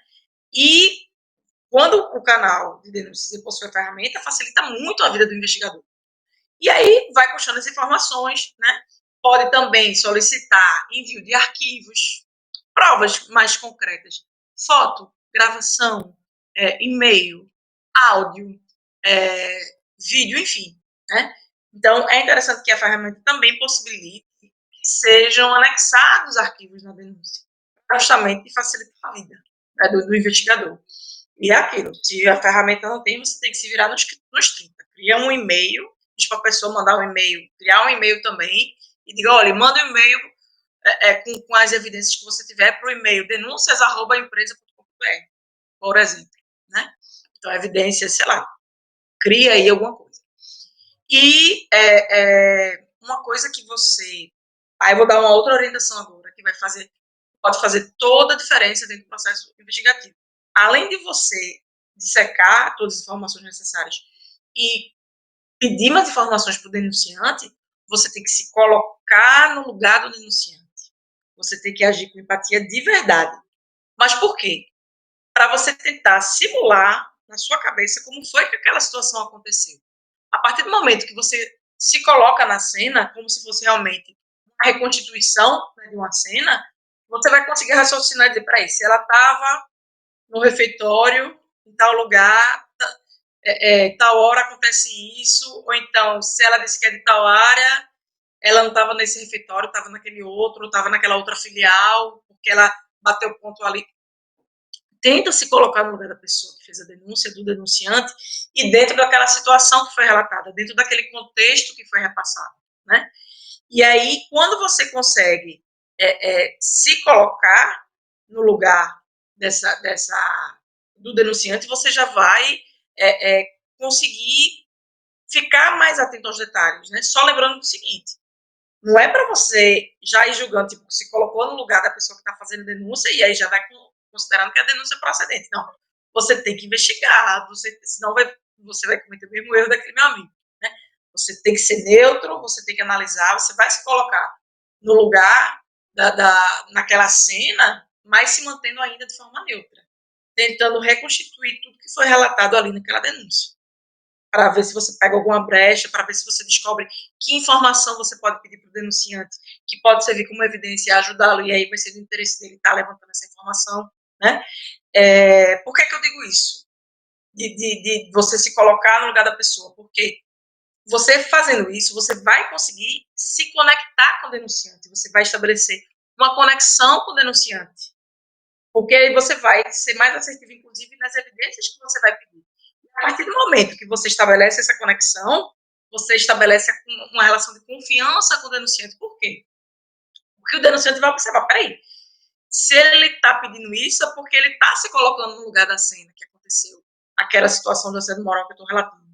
E quando o canal de denúncias possui a ferramenta, facilita muito a vida do investigador. E aí vai puxando as informações, né? Pode também solicitar envio de arquivos, provas mais concretas, foto, gravação, e-mail, áudio, vídeo, enfim, né? Então, é interessante que a ferramenta também possibilite que sejam anexados arquivos na denúncia, justamente facilitar a vida, né, do investigador. E é aquilo, se a ferramenta não tem, você tem que se virar nos 30. Cria um e-mail, diz para a pessoa mandar um e-mail, criar um e-mail também, e diga, olha, manda um e-mail com as evidências que você tiver para o e-mail denúncias@empresa.com.br, por exemplo, né? Então, evidências, sei lá, cria aí alguma coisa. E uma coisa que você... Aí eu vou dar uma outra orientação agora, que pode fazer toda a diferença dentro do processo investigativo. Além de você dissecar todas as informações necessárias e pedir mais informações para o denunciante, você tem que se colocar no lugar do denunciante. Você tem que agir com empatia de verdade. Mas por quê? Para você tentar simular na sua cabeça como foi que aquela situação aconteceu. A partir do momento que você se coloca na cena, como se fosse realmente uma reconstituição, né, de uma cena, você vai conseguir raciocinar e dizer, peraí, se ela estava no refeitório, em tal lugar, tal hora acontece isso, ou então, se ela disse que é de tal área, ela não estava nesse refeitório, estava naquele outro, estava naquela outra filial, porque ela bateu ponto ali. Tenta se colocar no lugar da pessoa que fez a denúncia, do denunciante, e dentro daquela situação que foi relatada, dentro daquele contexto que foi repassado, né? E aí, quando você consegue se colocar no lugar do denunciante, você já vai conseguir ficar mais atento aos detalhes, né? Só lembrando do seguinte, não é para você já ir julgando, tipo, se colocou no lugar da pessoa que está fazendo denúncia e aí já vai considerando que a denúncia é procedente. Não. Você tem que investigar, senão você vai cometer o mesmo erro daquele meu amigo. Né? Você tem que ser neutro, você tem que analisar, você vai se colocar no lugar naquela cena, mas se mantendo ainda de forma neutra, tentando reconstituir tudo que foi relatado ali naquela denúncia, para ver se você pega alguma brecha, para ver se você descobre que informação você pode pedir para o denunciante, que pode servir como evidência e ajudá-lo, e aí vai ser do interesse dele estar levantando essa informação, né? Por que eu digo isso? De você se colocar no lugar da pessoa, porque você fazendo isso, você vai conseguir se conectar com o denunciante, você vai estabelecer uma conexão com o denunciante, porque aí você vai ser mais assertivo, inclusive, nas evidências que você vai pedir. A partir do momento que você estabelece essa conexão, você estabelece uma relação de confiança com o denunciante. Por quê? Porque o denunciante vai observar, peraí, se ele está pedindo isso, é porque ele está se colocando no lugar da cena que aconteceu, aquela situação do assédio moral que eu estou relatando.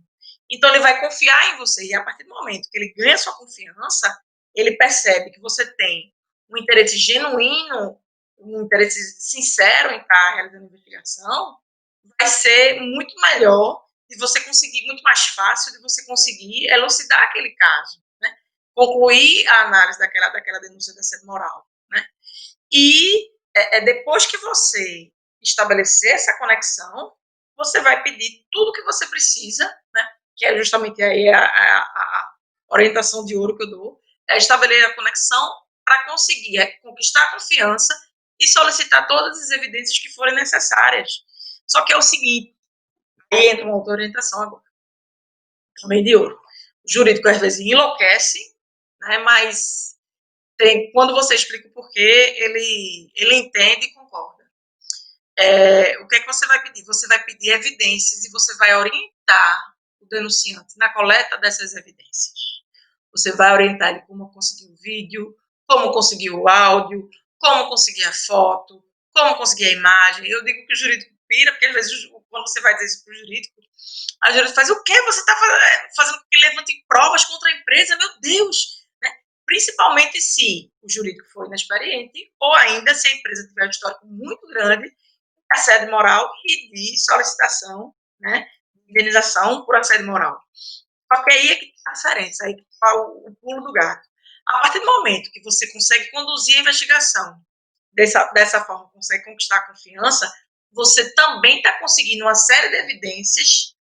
Então, ele vai confiar em você, e a partir do momento que ele ganha sua confiança, ele percebe que você tem um interesse genuíno, um interesse sincero em estar realizando a investigação, vai ser muito melhor de você conseguir, muito mais fácil de você conseguir elucidar aquele caso, né? Concluir a análise daquela denúncia de assédio moral, né? E depois que você estabelecer essa conexão, você vai pedir tudo que você precisa, né? Que é justamente aí a orientação de ouro que eu dou, é estabelecer a conexão para conseguir conquistar a confiança e solicitar todas as evidências que forem necessárias. Só que é o seguinte, aí entra uma outra orientação agora, também de ouro. O jurídico às vezes enlouquece, né? Mas quando você explica o porquê, ele entende e concorda. O que é que você vai pedir? Você vai pedir evidências e você vai orientar o denunciante na coleta dessas evidências. Você vai orientar ele como conseguir o vídeo, como conseguir o áudio, como conseguir a foto, como conseguir a imagem. Eu digo que o jurídico pira, porque às vezes quando você vai dizer isso para o jurídico, a jurídica faz o quê? Você está fazendo com que levantem provas contra a empresa? Meu Deus! Né? Principalmente se o jurídico for inexperiente ou ainda se a empresa tiver um histórico muito grande assédio moral e de solicitação, né, de indenização por assédio moral. Só que aí é que está a diferença, aí que está o pulo do gato. A partir do momento que você consegue conduzir a investigação dessa forma, consegue conquistar a confiança, você também está conseguindo uma série de evidências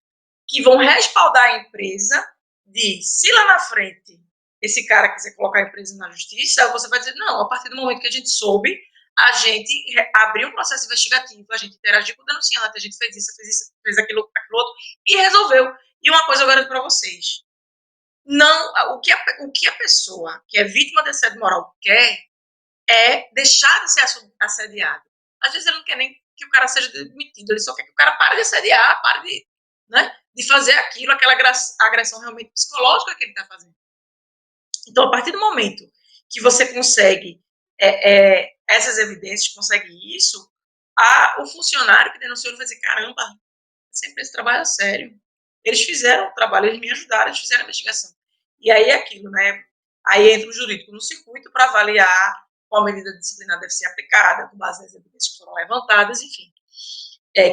que vão respaldar a empresa de, se lá na frente esse cara quiser colocar a empresa na justiça, você vai dizer, não, a partir do momento que a gente soube, a gente abriu um processo investigativo, a gente interagiu com o denunciante, a gente fez isso, fez aquilo outro, e resolveu. E uma coisa eu garanto para vocês, não, o que a pessoa que é vítima de assédio moral quer é deixar de ser assediado. Às vezes ele não quer nem que o cara seja demitido, ele só quer que o cara pare de assediar, pare de, né, de fazer aquilo, aquela agressão realmente psicológica que ele está fazendo. Então, a partir do momento que você consegue essas evidências, consegue isso, o funcionário que denunciou ele vai dizer, caramba, essa empresa trabalha sério. Eles fizeram o trabalho, eles me ajudaram, eles fizeram a investigação. E aí é aquilo, né? Aí entra o jurídico no circuito para avaliar qual medida disciplinar deve ser aplicada, com base nas evidências que foram levantadas, enfim.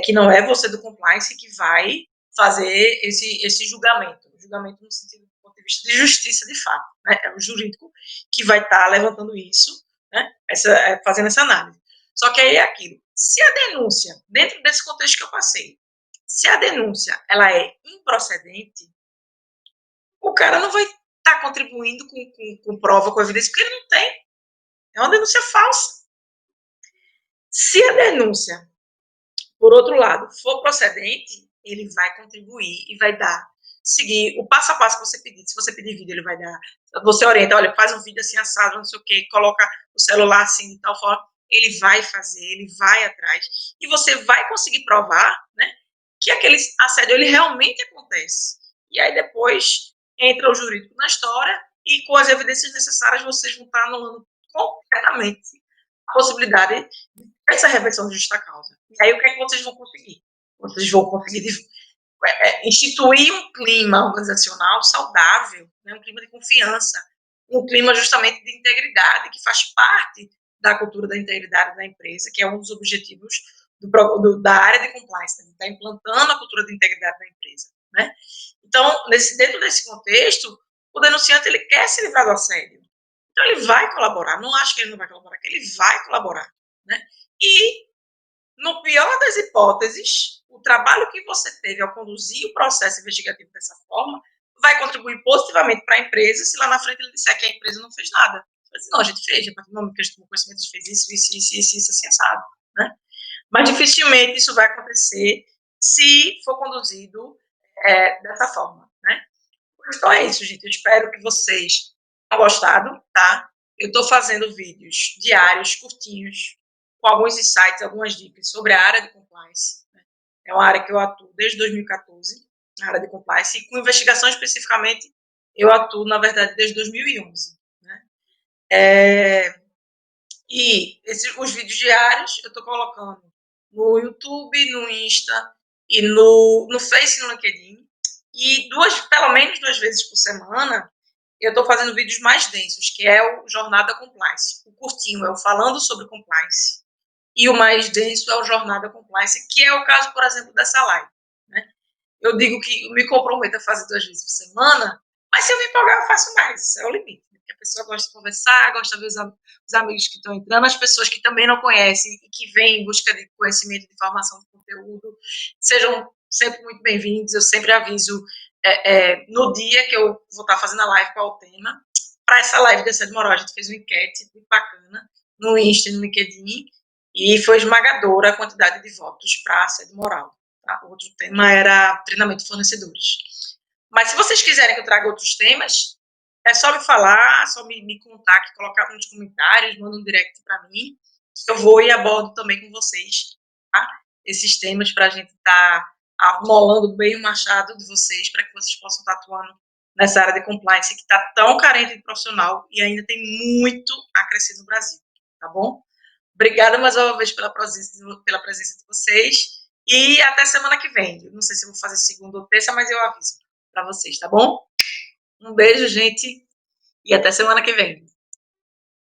Que não é você do compliance que vai fazer esse julgamento. O julgamento no sentido do ponto de vista de justiça, de fato. Né? É o jurídico que vai estar levantando isso, né? Fazendo essa análise. Só que aí é aquilo. Se a denúncia, dentro desse contexto que eu passei, se a denúncia ela é improcedente, o cara não vai estar contribuindo com prova, com evidência, porque ele não tem. É uma denúncia falsa. Se a denúncia, por outro lado, for procedente, ele vai contribuir e vai seguir o passo a passo que você pedir. Se você pedir vídeo, ele vai dar. Você orienta, olha, faz um vídeo assim assado, não sei o quê, coloca o celular assim de tal forma. Ele vai fazer, ele vai atrás. E você vai conseguir provar, né, que aquele assédio ele realmente acontece. E aí depois entra o jurídico na história e com as evidências necessárias vocês vão estar anulando completamente a possibilidade dessa reversão de justa causa. E aí o que é que vocês vão conseguir? Vocês vão conseguir instituir um clima organizacional saudável, né, um clima de confiança, um clima justamente de integridade, que faz parte da cultura da integridade da empresa, que é um dos objetivos da área de compliance, está implantando a cultura de integridade da empresa. Né? Então, dentro desse contexto, o denunciante ele quer se livrar do assédio. Então, ele vai colaborar. Não acho que ele não vai colaborar, que ele vai colaborar. Né? E, no pior das hipóteses, o trabalho que você teve ao conduzir o processo investigativo dessa forma vai contribuir positivamente para a empresa se lá na frente ele disser que a empresa não fez nada. Mas, não, a gente fez, a partir do momento que a gente tomou conhecimento, a gente fez isso, assim, assado. Né? Mas dificilmente isso vai acontecer se for conduzido dessa forma, né? Então é isso, gente. Eu espero que vocês tenham gostado, tá? Eu estou fazendo vídeos diários, curtinhos, com alguns insights, algumas dicas sobre a área de compliance. Né? É uma área que eu atuo desde 2014, na área de compliance, e com investigação especificamente, eu atuo, na verdade, desde 2011. Né? Os vídeos diários eu estou colocando no YouTube, no Insta e no Face e no LinkedIn. E pelo menos 2 vezes por semana, eu estou fazendo vídeos mais densos, que é o Jornada Compliance. O curtinho é o Falando sobre Compliance. E o mais denso é o Jornada Compliance, que é o caso, por exemplo, dessa live. Né? Eu digo que eu me comprometo a fazer 2 vezes por semana, mas se eu me empolgar, eu faço mais. Isso é o limite. que a pessoa gosta de conversar, gosta de ver os amigos que estão entrando, as pessoas que também não conhecem e que vêm em busca de conhecimento, de informação, de conteúdo, sejam sempre muito bem-vindos. Eu sempre aviso no dia que eu vou estar fazendo a live qual o tema. Para essa live da Sede Moral, a gente fez uma enquete muito bacana no Insta e no LinkedIn, e foi esmagadora a quantidade de votos para a Sede Moral. Tá? O outro tema era treinamento de fornecedores. Mas se vocês quiserem que eu traga outros temas, é só me falar, só me contar, colocar nos comentários, manda um direct para mim, eu vou e abordo também com vocês, tá? Esses temas para a gente estar amolando bem o machado de vocês, para que vocês possam estar atuando nessa área de compliance que está tão carente de profissional e ainda tem muito a crescer no Brasil, tá bom? Obrigada mais uma vez pela presença de vocês e até semana que vem. Eu não sei se eu vou fazer segunda ou terça, mas eu aviso para vocês, tá bom? Um beijo, gente, e até semana que vem.